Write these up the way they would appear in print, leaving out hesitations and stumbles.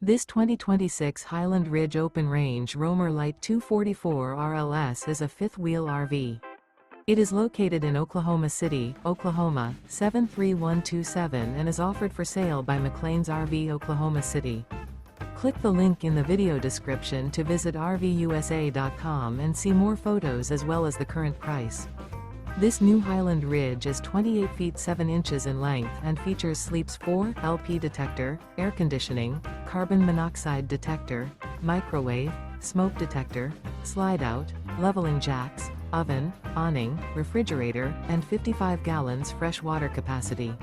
This 2026 Highland Ridge Open Range Roamer Light 244 RLS is a fifth-wheel RV. It is located in Oklahoma City, Oklahoma, 73127 and is offered for sale by McClain's RV Oklahoma City. Click the link in the video description to visit RVUSA.com and see more photos as well as the current price. This new Highland Ridge is 28 feet 7 inches in length and features Sleep's 4 LP detector, air conditioning, carbon monoxide detector, microwave, smoke detector, slide-out, leveling jacks, oven, awning, refrigerator, and 55 gallons fresh water capacity.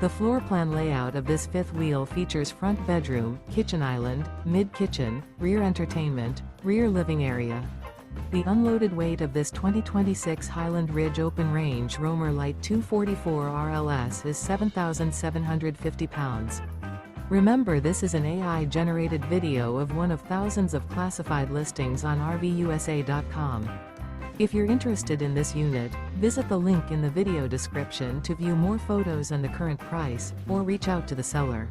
The floor plan layout of this fifth wheel features front bedroom, kitchen island, mid-kitchen, rear entertainment, rear living area. The unloaded weight of this 2026 Highland Ridge Open Range Roamer Light 244 RLS is 7,750 pounds. Remember, this is an AI-generated video of one of thousands of classified listings on RVUSA.com. If you're interested in this unit, visit the link in the video description to view more photos and the current price, or reach out to the seller.